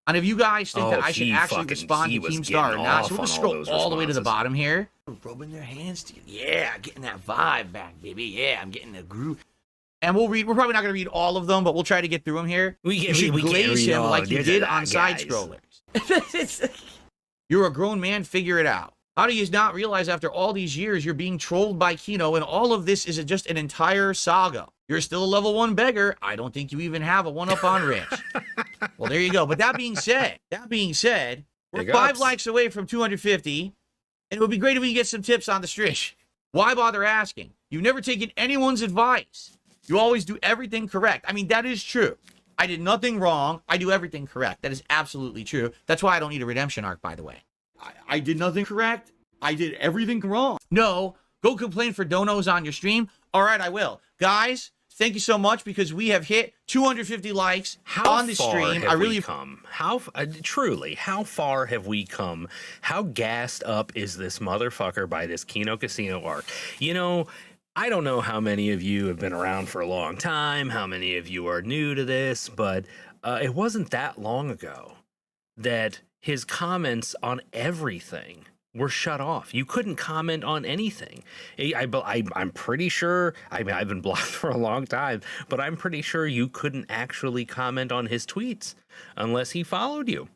on if you guys think that I should actually respond to Keemstar or not. So we'll just scroll all the way to the bottom here. Rubbing their hands together. Yeah, getting that vibe back, baby. Yeah, I'm getting the groove. And we'll read. We're probably not going to read all of them, but we'll try to get through them here. You should glaze him like you did on side scrollers. You're a grown man. Figure it out. How do you not realize after all these years you're being trolled by Kino and all of this is just an entire saga? You're still a level 1 beggar. I don't think you even have a 1-up on Rich. Well, there you go. But that being said, we're 5 likes away from 250, and it would be great if we could get some tips on the strish. Why bother asking? You've never taken anyone's advice. You always do everything correct. I mean, that is true. I did nothing wrong. I do everything correct. That is absolutely true. That's why I don't need a redemption arc, by the way. I did nothing correct. I did everything wrong. No, go complain for donos on your stream. All right, I will. Guys, thank you so much because we have hit 250 likes on the stream. I really come. Truly, how far have we come? How gassed up is this motherfucker by this Kino Casino arc? You know, I don't know how many of you have been around for a long time, how many of you are new to this, but it wasn't that long ago that his comments on everything were shut off. You couldn't comment on anything. I'm pretty sure, I mean, I've been blocked for a long time, but I'm pretty sure you couldn't actually comment on his tweets unless he followed you.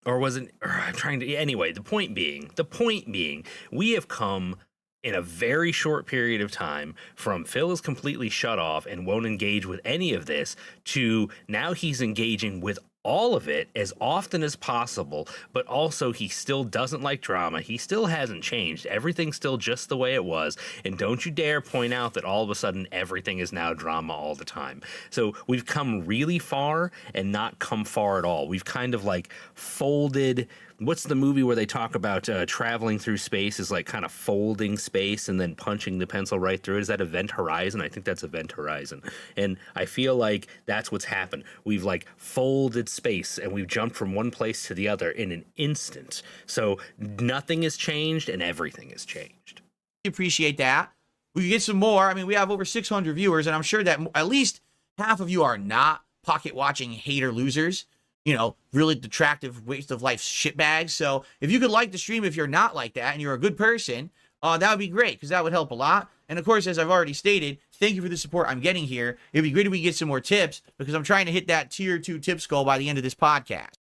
Or wasn't, I'm trying to, anyway, the point being, we have come in a very short period of time from Phil is completely shut off and won't engage with any of this to now he's engaging with all of it as often as possible, but also he still doesn't like drama. He still hasn't changed. Everything's still just the way it was. And don't you dare point out that all of a sudden everything is now drama all the time. So we've come really far and not come far at all. We've kind of like folded. What's the movie where they talk about traveling through space is like kind of folding space and then punching the pencil right through it? Is that Event Horizon? I think that's Event Horizon. And I feel like that's what's happened. We've like folded space and we've jumped from one place to the other in an instant. So nothing has changed and everything has changed. Appreciate that. We can get some more. I mean, we have over 600 viewers, and I'm sure that at least half of you are not pocket watching hater losers. You know, really detractive waste of life shitbags. So if you could like the stream, if you're not like that and you're a good person, that would be great because that would help a lot. And of course, as I've already stated, thank you for the support I'm getting here. It'd be great if we get some more tips because I'm trying to hit that tier 2 tips goal by the end of this podcast.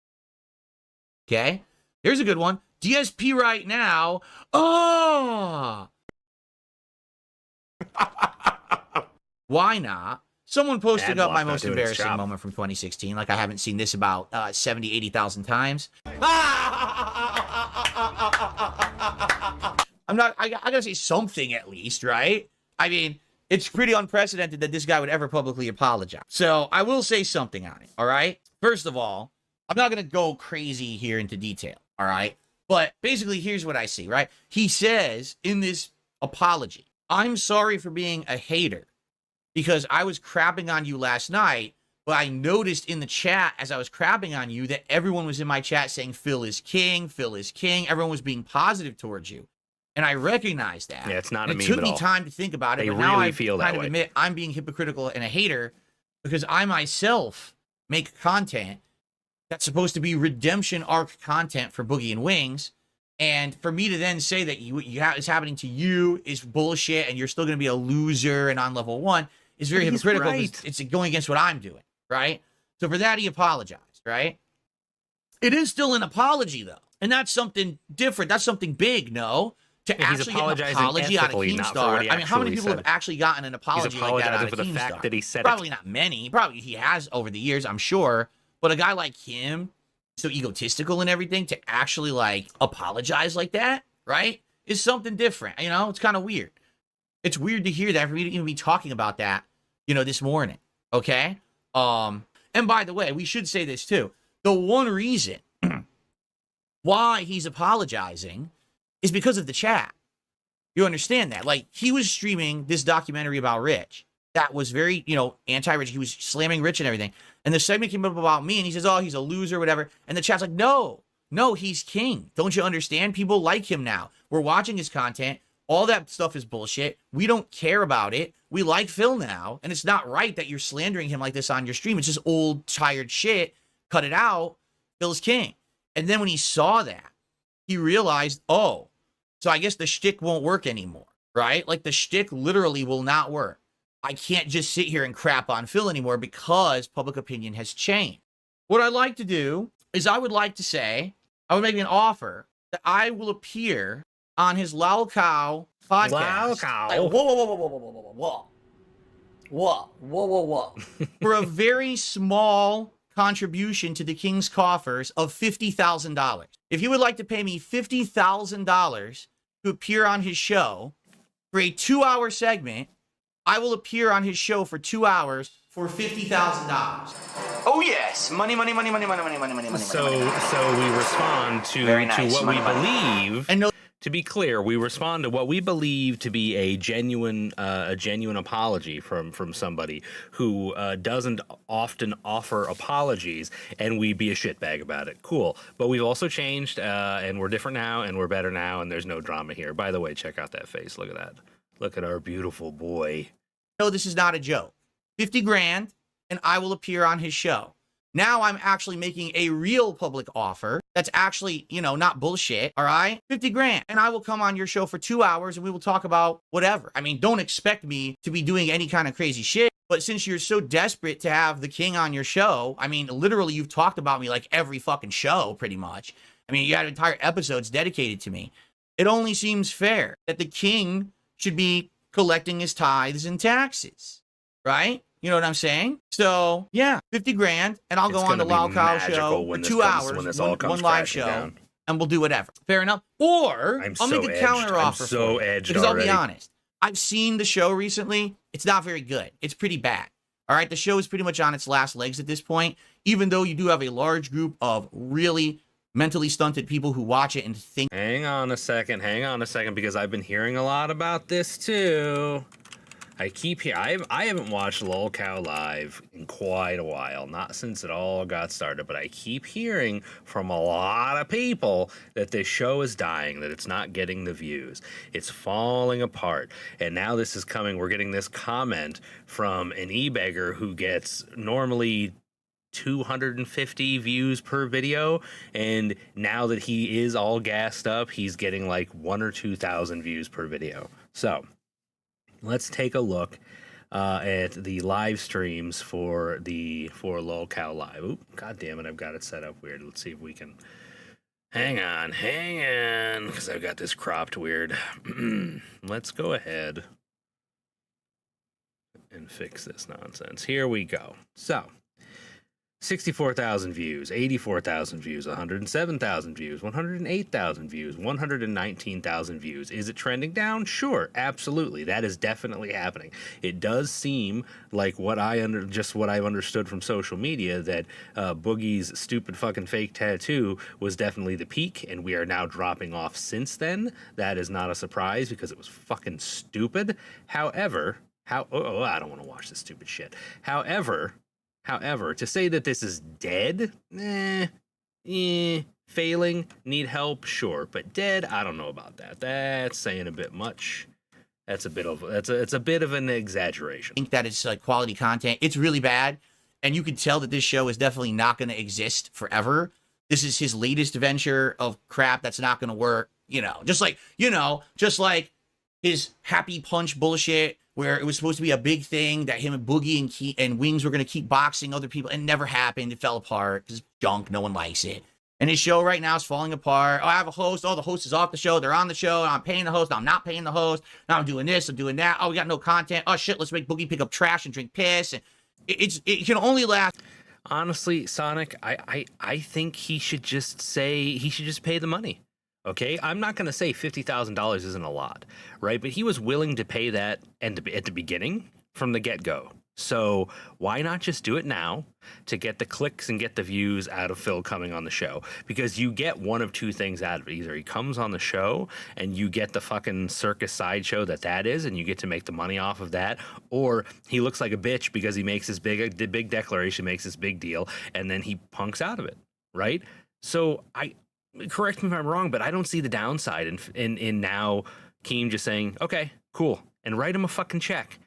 Okay, here's a good one. DSP right now. Oh, why not? Someone posted up my most embarrassing moment from 2016. Like I haven't seen this about 70, 80,000 times. I gotta say something at least, right? I mean, it's pretty unprecedented that this guy would ever publicly apologize. So I will say something on it, all right? First of all, I'm not gonna go crazy here into detail, all right? But basically, here's what I see, right? He says in this apology, I'm sorry for being a hater because I was crapping on you last night, but I noticed in the chat as I was crapping on you that everyone was in my chat saying Phil is king, Phil is king. Everyone was being positive towards you. And I recognized that. Yeah, it's not a and meme it took at me all. time to think about it, They but now really I feel that kind of way. admit I'm being hypocritical and a hater because I myself make content that's supposed to be redemption arc content for Boogie and Wings. And for me to then say that it's happening to you is bullshit and you're still going to be a loser and on level 1 is very But he's hypocritical. right. It's going against what I'm doing, right? So for that, he apologized, right? It is still an apology, though. And that's something different. That's something big, no? To Yeah, he's actually get an apologizing apology out of ethically, not for what Keemstar. he I mean, how many actually people have said. actually gotten an apology like that apologizing out of for the Keemstar? fact that he said it. Probably not many. Probably he has over the years, I'm sure. But a guy like him, so egotistical and everything, to actually like apologize like that, right, is something different. You know, it's kind of weird. It's weird to hear that for me to even be talking about that, you know, this morning. Okay. And by the way, we should say this too. The one reason why he's apologizing is because of the chat. You understand that? Like, he was streaming this documentary about Rich that was very, you know, anti-Rich. He was slamming Rich and everything. And the segment came up about me, and he says, oh, he's a loser, whatever. And the chat's like, no, he's king. Don't you understand? People like him now. We're watching his content. All that stuff is bullshit. We don't care about it. We like Phil now. And it's not right that you're slandering him like this on your stream. It's just old, tired shit. Cut it out. Phil's king. And then when he saw that, he realized, oh, so I guess the shtick won't work anymore, right? Like, the shtick literally will not work. I can't just sit here and crap on Phil anymore because public opinion has changed. What I'd like to do is I would like to say, I would make an offer that I will appear on his Lol Cow podcast. Lol Cow. Like, whoa. For a very small contribution to the King's coffers of $50,000. If you would like to pay me $50,000 to appear on his show for a 2-hour segment, I will appear on his show for 2 hours for $50,000. Oh yes, money. So we respond to what we believe. And no, To be clear, we respond to what we believe to be a genuine apology from somebody who doesn't often offer apologies, and we be a shitbag about it. Cool. But we've also changed, and we're different now, and we're better now, and there's no drama here. By the way, check out that face. Look at that. Look at our beautiful boy. no, this is not a joke. 50 grand, and I will appear on his show. Now I'm actually making a real public offer that's actually, you know, not bullshit, all right? 50 grand. And I will come on your show for 2 hours and we will talk about whatever. I mean, don't expect me to be doing any kind of crazy shit. But since you're so desperate to have the king on your show, I mean, literally you've talked about me like every fucking show, pretty much. I mean, you had entire episodes dedicated to me. It only seems fair that the king should be collecting his tithes and taxes, right? You know what I'm saying? So, yeah, 50 grand, and I'll go on the Lol Cow show for 2 hours, one live show, and we'll do whatever. Fair enough? Or I'll make a counter offer for it. Because I'll be honest, I've seen the show recently. It's not very good. It's pretty bad. All right, the show is pretty much on its last legs at this point, even though you do have a large group of really mentally stunted people who watch it and think. Hang on a second, because I've been hearing a lot about this too. I haven't watched Lol Cow live in quite a while, not since it all got started, but I keep hearing from a lot of people that this show is dying, that it's not getting the views. It's falling apart. And now this is coming, we're getting this comment from an e-beggar who gets normally 250 views per video, and now that he is all gassed up, he's getting like 1,000 or 2,000 views per video. So let's take a look at the live streams for Lol Cow Live. Oop, God damn it, I've got it set up weird. Let's see if we can. Hang on, because I've got this cropped weird. Let's go ahead and fix this nonsense. Here we go. So 64,000 views, 84,000 views, 107,000 views, 108,000 views, 119,000 views. Is it trending down? Sure, absolutely. That is definitely happening. It does seem like what I've understood from social media, that Boogie's stupid fucking fake tattoo was definitely the peak, and we are now dropping off since then. That is not a surprise because it was fucking stupid. However, I don't want to watch this stupid shit. However, to say that this is dead, failing, need help, sure, but dead, I don't know about that. That's saying a bit much. It's a bit of an exaggeration. I think that it's like quality content. It's really bad, and you can tell that this show is definitely not going to exist forever. This is his latest venture of crap that's not going to work. Just like his Happy Punch bullshit, where it was supposed to be a big thing that him and Boogie and Wings were going to keep boxing other people, and never happened. It fell apart because it's junk. No one likes it. And his show right now is falling apart. Oh, I have a host. Oh, the host is off the show. They're on the show. I'm paying the host. Now I'm not paying the host. Now I'm doing this. I'm doing that. Oh, we got no content. Oh, shit. Let's make Boogie pick up trash and drink piss. And it can only last. Honestly, Sonic, I think he should just pay the money. Okay, I'm not going to say $50,000 isn't a lot, right? But he was willing to pay that at the beginning from the get-go. So why not just do it now to get the clicks and get the views out of Phil coming on the show? Because you get one of two things out of it. Either he comes on the show and you get the fucking circus sideshow that is, and you get to make the money off of that, or he looks like a bitch because he makes this big declaration, makes this big deal, and then he punks out of it, right? So correct me if I'm wrong, but I don't see the downside in now Keem just saying, okay, cool, and write him a fucking check.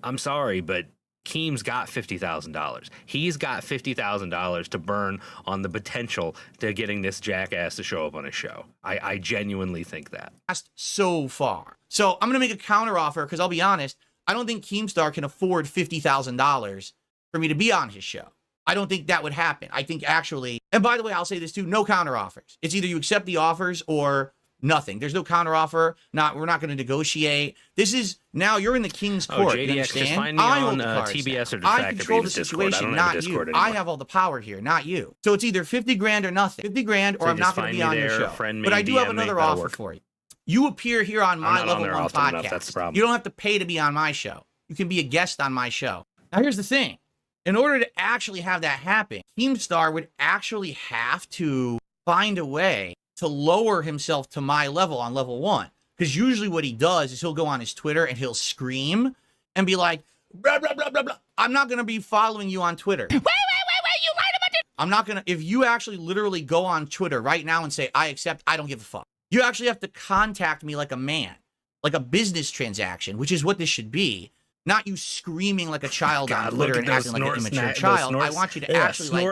I'm sorry, but Keem's got $50,000. He's got $50,000 to burn on the potential to getting this jackass to show up on his show. I genuinely think that. So far. So I'm going to make a counteroffer because I'll be honest, I don't think Keemstar can afford $50,000 for me to be on his show. I don't think that would happen. I think actually, and by the way, I'll say this too, no counteroffers. It's either you accept the offers or nothing. There's no counteroffer. We're not going to negotiate. This is, now you're in the king's court. JDX, you understand? just find me on TBS or I control the situation, not you. I have all the power here, not you. So it's either 50 grand or nothing. 50 grand or I'm not going to be on your show. But I do have another offer for you. You appear here on my Level 1 podcast. That's the problem. You don't have to pay to be on my show. You can be a guest on my show. Now here's the thing. In order to actually have that happen, Keemstar would actually have to find a way to lower himself to my level on Level 1. Because usually what he does is he'll go on his Twitter and he'll scream and be like, blah, blah, blah, blah, blah. I'm not going to be following you on Twitter. Wait, you right about this? I'm not going to, if you actually literally go on Twitter right now and say, I accept, I don't give a fuck. You actually have to contact me like a man, like a business transaction, which is what this should be. Not you screaming like a child on Twitter and acting like an immature child. I want you to actually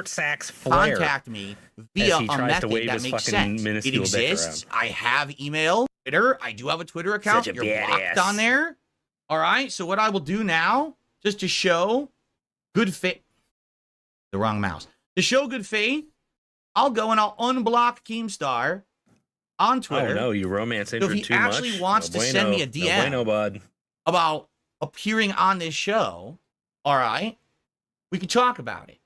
contact me via a method that makes sense. It exists. I have email, Twitter. I do have a Twitter account. You're blocked on there. All right. So what I will do now, just to show good faith, the wrong mouse. To show good faith, I'll go and I'll unblock Keemstar on Twitter. Oh no, you romance injured too much. If he actually wants to send me a DM about appearing on this show, all right, we can talk about it.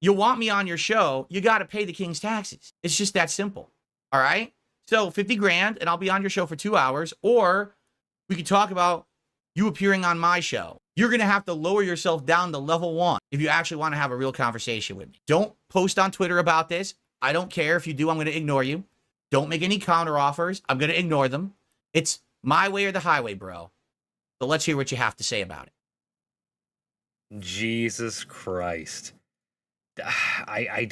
You want me on your show, you got to pay the king's taxes. It's just that simple, all right? So 50 grand and I'll be on your show for 2 hours, or we could talk about you appearing on my show. You're going to have to lower yourself down to Level 1 if you actually want to have a real conversation with me. Don't post on Twitter about this. I don't care. If you do, I'm going to ignore you. Don't make any counter offers. I'm going to ignore them. It's my way or the highway, bro. So let's hear what you have to say about it. Jesus Christ. I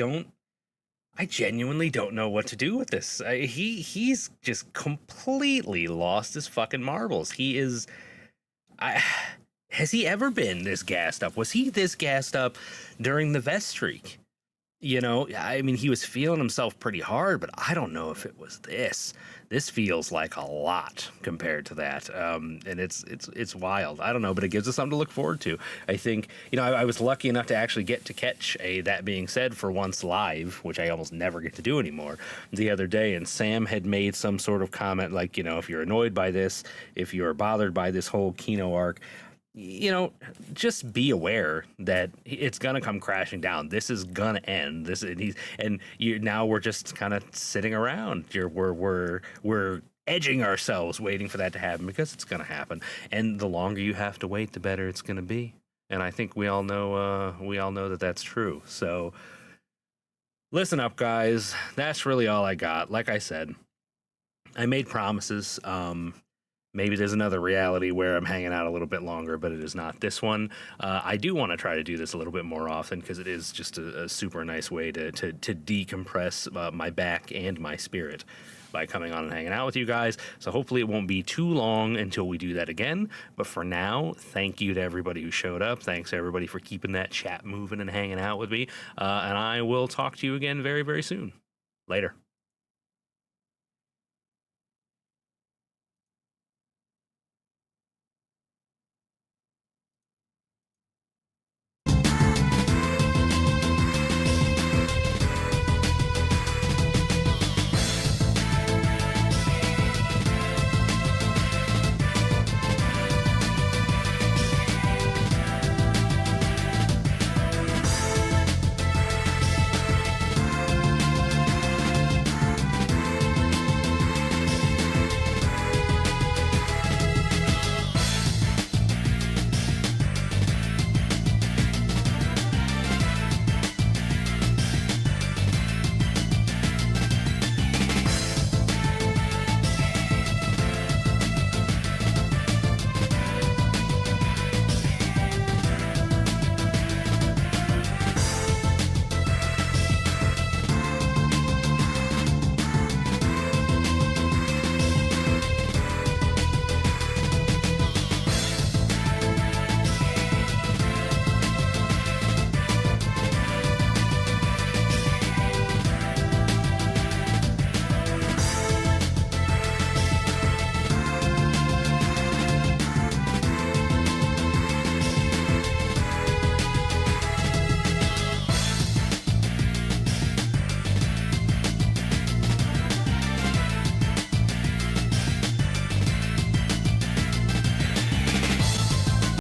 genuinely don't know what to do with this. He's just completely lost his fucking marbles. He is... has he ever been this gassed up? Was he this gassed up during the vest streak? You know, I mean, he was feeling himself pretty hard, but I don't know if it was this. This feels like a lot compared to that, and it's wild. I don't know, but it gives us something to look forward to. I think, you know, I was lucky enough to actually get to catch a That Being Said for once live, which I almost never get to do anymore, the other day, and Sam had made some sort of comment like, you know, if you're annoyed by this, if you're bothered by this whole Kino arc, you know, just be aware that it's gonna come crashing down. This is gonna end. Now we're just kind of sitting around. We're edging ourselves, waiting for that to happen, because it's gonna happen. And the longer you have to wait, the better it's gonna be. And I think we all know that that's true. So listen up, guys. That's really all I got. Like I said, I made promises. Maybe there's another reality where I'm hanging out a little bit longer, but it is not this one. I do want to try to do this a little bit more often, because it is just a super nice way to decompress my back and my spirit by coming on and hanging out with you guys. So hopefully it won't be too long until we do that again. But for now, thank you to everybody who showed up. Thanks everybody for keeping that chat moving and hanging out with me. And I will talk to you again very, very soon. Later.